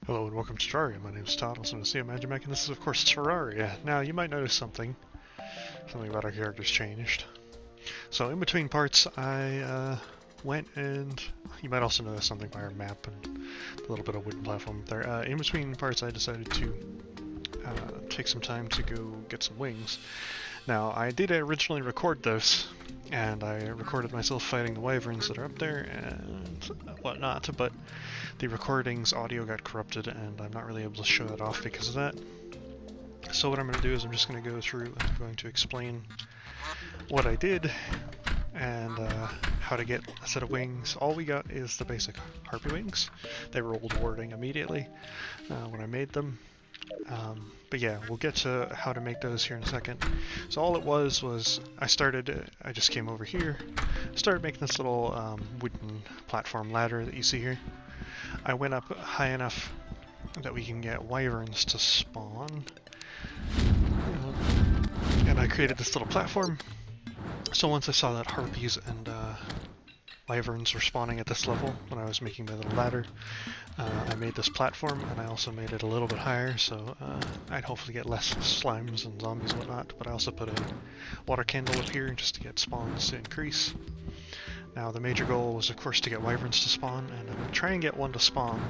Hello and welcome to Terraria. My name is Todd, also known as Magic, and this is of course Terraria. Now you might notice something about our characters changed. So in between parts I went and you might also notice something by our map and a little bit of wooden platform up there. In between parts I decided to take some time to go get some wings. Now I did originally record this, and I recorded myself fighting the wyverns that are up there and whatnot, but the recording's audio got corrupted and I'm not really able to show that off because of that. So what I'm going to do is I'm just going to go through and I'm going to explain what I did and how to get a set of wings. All we got is the basic harpy wings. They rolled warding immediately when I made them. But yeah, we'll get to how to make those here in a second. So all it was I just came over here, started making this little wooden platform ladder that you see here. I went up high enough that we can get wyverns to spawn, and I created this little platform. So once I saw that harpies and wyverns were spawning at this level when I was making my little ladder, I made this platform, and I also made it a little bit higher, so I'd hopefully get less slimes and zombies and whatnot, but I also put a water candle up here just to get spawns to increase. Now the major goal was of course to get wyverns to spawn, and I'm going to try and get one to spawn.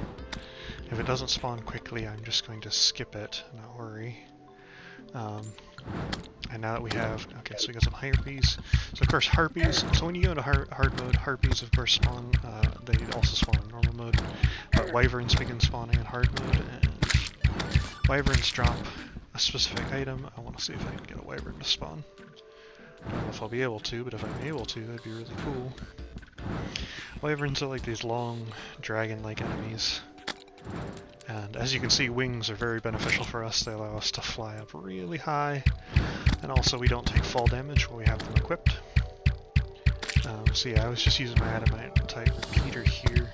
If it doesn't spawn quickly, I'm just going to skip it, not worry. And now that we have, okay, so we got some harpies. So of course harpies, so when you go into hard mode, harpies of course spawn, they also spawn in normal mode, but wyverns begin spawning in hard mode, and wyverns drop a specific item. I want to see if I can get a wyvern to spawn. I don't know if I'll be able to, but if I'm able to, that'd be really cool. Wyverns are like these long, dragon-like enemies. And as you can see, wings are very beneficial for us. They allow us to fly up really high. And also we don't take fall damage when we have them equipped. So yeah, I was just using my adamant type repeater here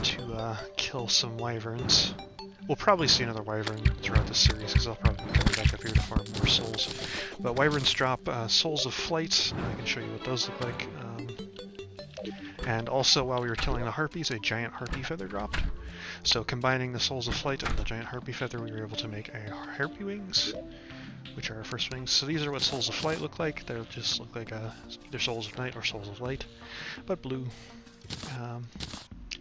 to kill some wyverns. We'll probably see another wyvern throughout this series because I'll probably be coming back up here to farm more souls. But wyverns drop souls of flight, and I can show you what those look like. And also, while we were killing the harpies, a giant harpy feather dropped. So combining the souls of flight and the giant harpy feather, we were able to make a harpy wings, which are our first wings. So these are what souls of flight look like. They'll just look like either souls of night or souls of light, but blue.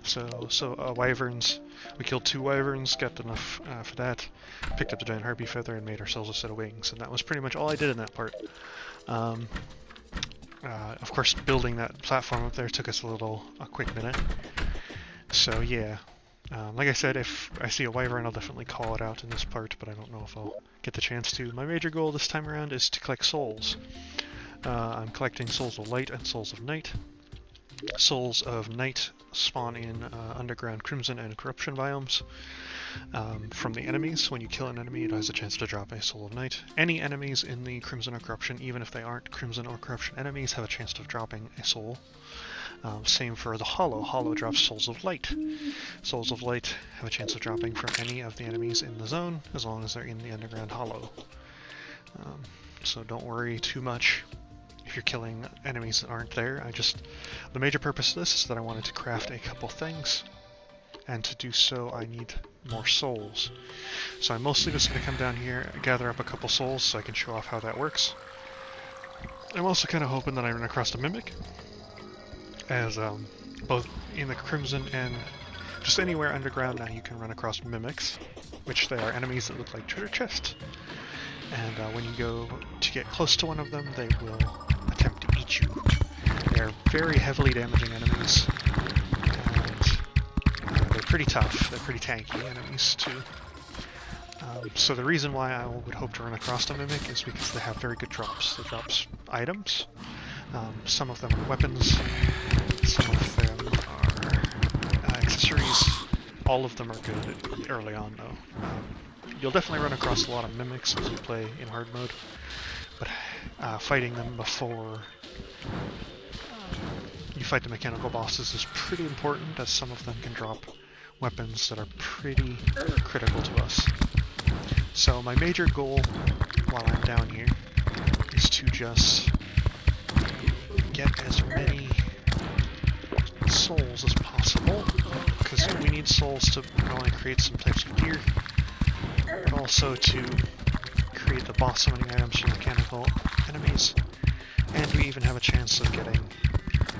So wyverns, we killed 2 wyverns, got enough for that, picked up the giant harpy feather and made ourselves a set of wings, and that was pretty much all I did in that part. Of course, building that platform up there took us a quick minute. So yeah, like I said, if I see a wyvern, I'll definitely call it out in this part, but I don't know if I'll get the chance to. My major goal this time around is to collect souls. I'm collecting souls of light and souls of night. Souls of night spawn in underground crimson and corruption biomes from the enemies. When you kill an enemy, it has a chance to drop a soul of night. Any enemies in the crimson or corruption, even if they aren't crimson or corruption enemies, have a chance of dropping a soul. Same for the hollow. Hollow drops souls of light. Souls of light have a chance of dropping from any of the enemies in the zone, as long as they're in the underground hollow. So don't worry too much if you're killing enemies that aren't there. The major purpose of this is that I wanted to craft a couple things, and to do so I need more souls. So I'm mostly just going to come down here, gather up a couple souls so I can show off how that works. I'm also kind of hoping that I run across a mimic, as both in the crimson and just anywhere underground now you can run across mimics, which they are enemies that look like treasure chests. And when you go to get close to one of them, they will attempt to eat you. They are very heavily damaging enemies, and they're pretty tough. They're pretty tanky enemies too. So the reason why I would hope to run across a mimic is because they have very good drops. They drop items. Some of them are weapons. Some of them are accessories. All of them are good early on though. You'll definitely run across a lot of mimics as you play in hard mode, but fighting them before you fight the mechanical bosses is pretty important, as some of them can drop weapons that are pretty critical to us. So my major goal while I'm down here is to just get as many souls as possible because we need souls to not only create some types of gear, but also to create the boss summoning items for mechanical enemies, and we even have a chance of getting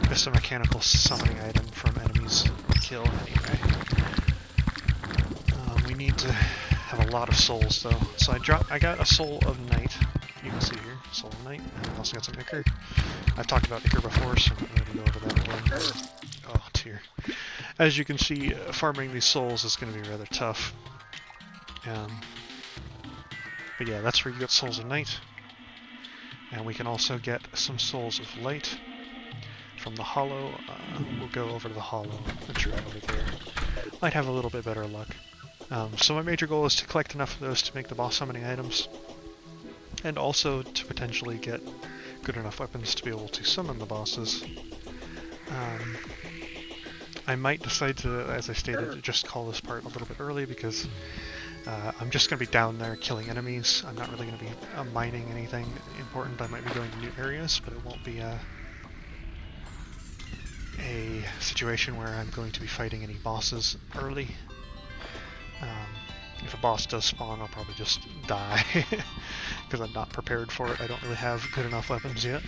just a mechanical summoning item from enemies kill anyway. We need to have a lot of souls though, so I got a soul of night. You can see here, soul of night, and I also got some ichor. I've talked about ichor before, so I'm not going to go over that again. Oh dear. As you can see, farming these souls is going to be rather tough. But yeah, that's where you get souls of night. And we can also get some souls of light from the hollow. We'll go over to the hollow and try over there. Might have a little bit better luck. So my major goal is to collect enough of those to make the boss summoning items, and also to potentially get good enough weapons to be able to summon the bosses. I might decide to, as I stated, just call this part a little bit early because I'm just going to be down there killing enemies. I'm not really going to be mining anything important. I might be going to new areas, but it won't be a situation where I'm going to be fighting any bosses early. If a boss does spawn, I'll probably just die because I'm not prepared for it. I don't really have good enough weapons yet.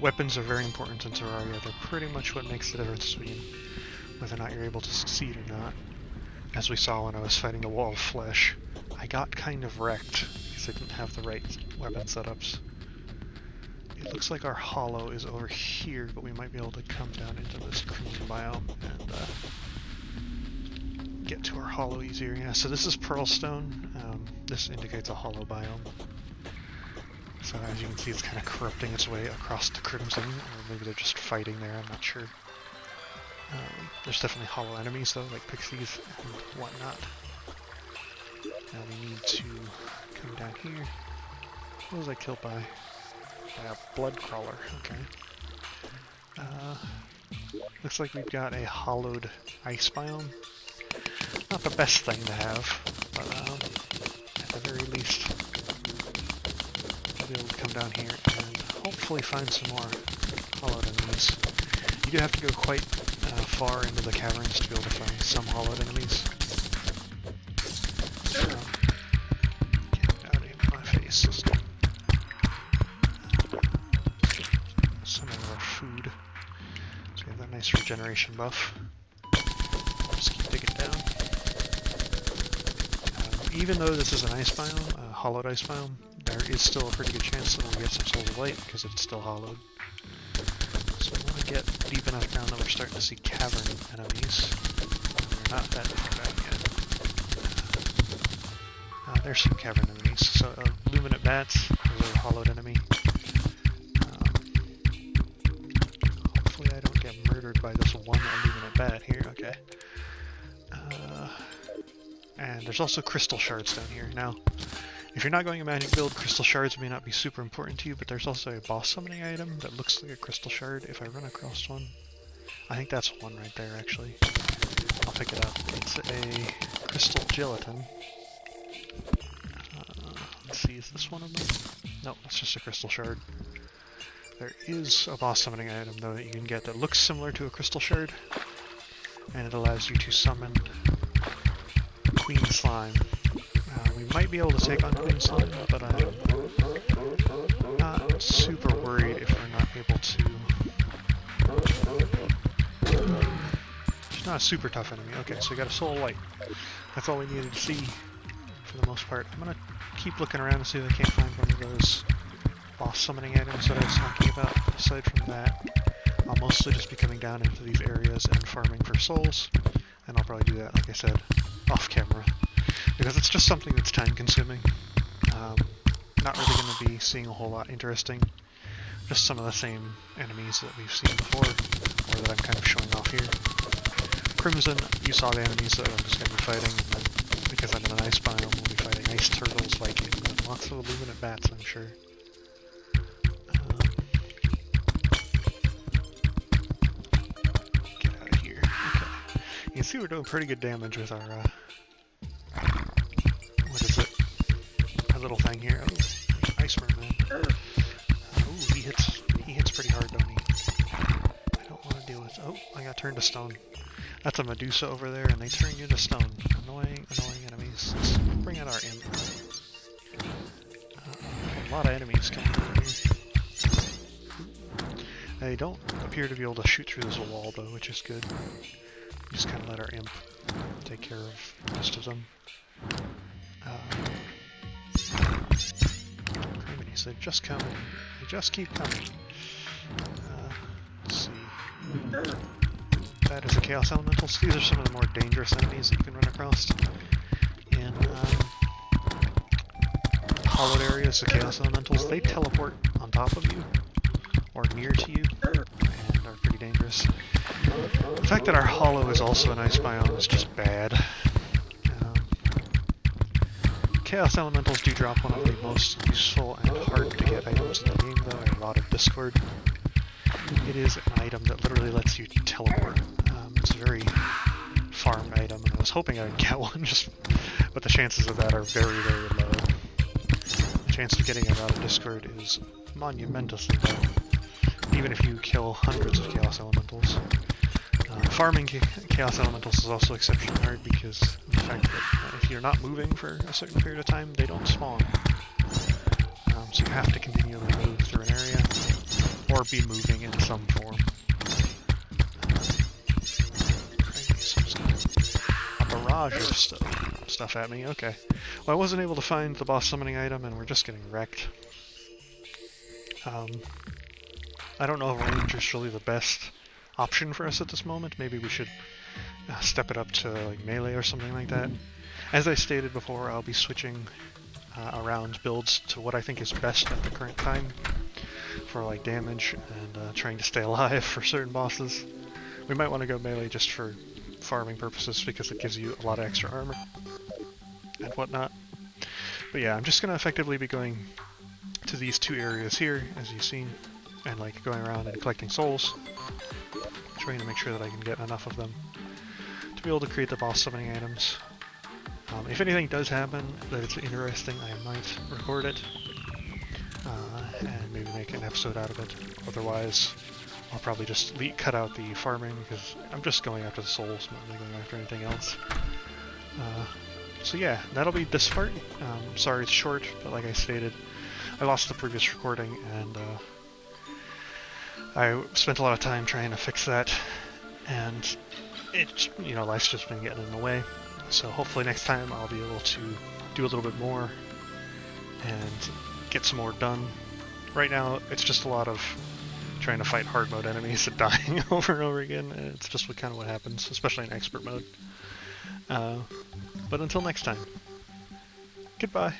Weapons are very important in Terraria. They're pretty much what makes the difference between whether or not you're able to succeed or not. As we saw when I was fighting the wall of flesh, I got kind of wrecked because I didn't have the right weapon setups. It looks like our hollow is over here, but we might be able to come down into this crimson biome and get to our hollow easier. Yeah, so this is pearlstone. This indicates a hollow biome. So as you can see, it's kind of corrupting its way across the crimson, or maybe they're just fighting there, I'm not sure. There's definitely hollow enemies though, like pixies and whatnot. Now we need to come down here. What was I killed by? By a blood crawler, okay. Looks like we've got a hollowed ice biome. Not the best thing to have, but at the very least, I'll be able to come down here and hopefully find some more hollowed enemies. You do have to go quite far into the caverns to be able to find some hollowed enemies. So, get out of my face, system. Some of our food. So we have that nice regeneration buff. Just keep digging down. Even though this is an ice biome, a hollowed ice biome, there is still a pretty good chance that we'll get some souls of light because it's still hollowed. So we want to get deep enough down that we're starting to see cavern enemies. They're not that far back yet. There's some cavern enemies. So luminant bats, those are a hollowed enemy. Hopefully I don't get murdered by this one luminant bat here. Okay. And there's also crystal shards down here. Now, if you're not going a magic build, crystal shards may not be super important to you, but there's also a boss summoning item that looks like a crystal shard. If I run across one, I think that's one right there actually. I'll pick it up. It's a crystal gelatin. Let's see, is this one of them? No, it's just a crystal shard. There is a boss summoning item though that you can get that looks similar to a crystal shard, and it allows you to summon Queen Slime. We might be able to take on Queen Slime, but I'm not super worried if we're not able to. She's not a super tough enemy. Okay, so we got a soul light. That's all we needed to see for the most part. I'm gonna keep looking around to see if I can't find one of those boss summoning items that I was talking about. Aside from that, I'll mostly just be coming down into these areas and farming for souls, and I'll probably do that, like I said, off camera, because it's just something that's time consuming. Not really going to be seeing a whole lot interesting, just some of the same enemies that we've seen before, or that I'm kind of showing off here. Crimson, you saw the enemies that I'm just going to be fighting, and then because I'm in an ice biome, we'll be fighting ice turtles, Viking, and lots of illuminate bats, I'm sure. Get out of here. Okay. You can see we're doing pretty good damage with our, what is it? Our little thing here. Oh, ice merman. Ooh, he hits pretty hard, don't he? I don't want to deal with, Oh, I got turned to stone. That's a Medusa over there, and they turn you to stone. Annoying, annoying enemies. Let's bring out our imp. A lot of enemies coming over here. They don't appear to be able to shoot through this wall, though, which is good. Just kind of let our imp take care of most of them. Criminies, they're just coming. They just keep coming. Let's see. That is a Chaos Elementals. These are some of the more dangerous enemies that you can run across in hollowed areas. The Chaos Elementals, they teleport on top of you or near to you and are pretty dangerous. The fact that our hollow is also an ice biome is just bad. Chaos Elementals do drop one of the most useful and hard to get items in the game, though, a Rod of Discord. It is an item that literally lets you teleport. It's a very farm item, and I was hoping I would get one, but the chances of that are very, very low. The chance of getting a Rod of Discord is monumentously low, even if you kill hundreds of Chaos Elementals. Farming Chaos Elementals is also exceptionally hard because of the fact that if you're not moving for a certain period of time, they don't spawn. So you have to continually move through an area, or be moving in some form. A barrage of stuff at me, okay. Well, I wasn't able to find the boss summoning item, and we're just getting wrecked. I don't know if range is really the best option for us at this moment. Maybe we should step it up to like melee or something like that. As I stated before, I'll be switching around builds to what I think is best at the current time for like damage and trying to stay alive for certain bosses. We might want to go melee just for farming purposes because it gives you a lot of extra armor and whatnot. But yeah, I'm just going to effectively be going to these two areas here, as you've seen, and like going around and collecting souls, trying to make sure that I can get enough of them to be able to create the boss summoning items. If anything does happen that it's interesting, I might record it and maybe make an episode out of it. Otherwise, I'll probably just cut out the farming because I'm just going after the souls, not really going after anything else. So yeah, that'll be this part. Sorry it's short, but like I stated, I lost the previous recording and I spent a lot of time trying to fix that, and it, life's just been getting in the way. So hopefully next time I'll be able to do a little bit more and get some more done. Right now it's just a lot of trying to fight hard mode enemies and dying over and over again, and it's just kind of what happens, especially in expert mode. But until next time, goodbye.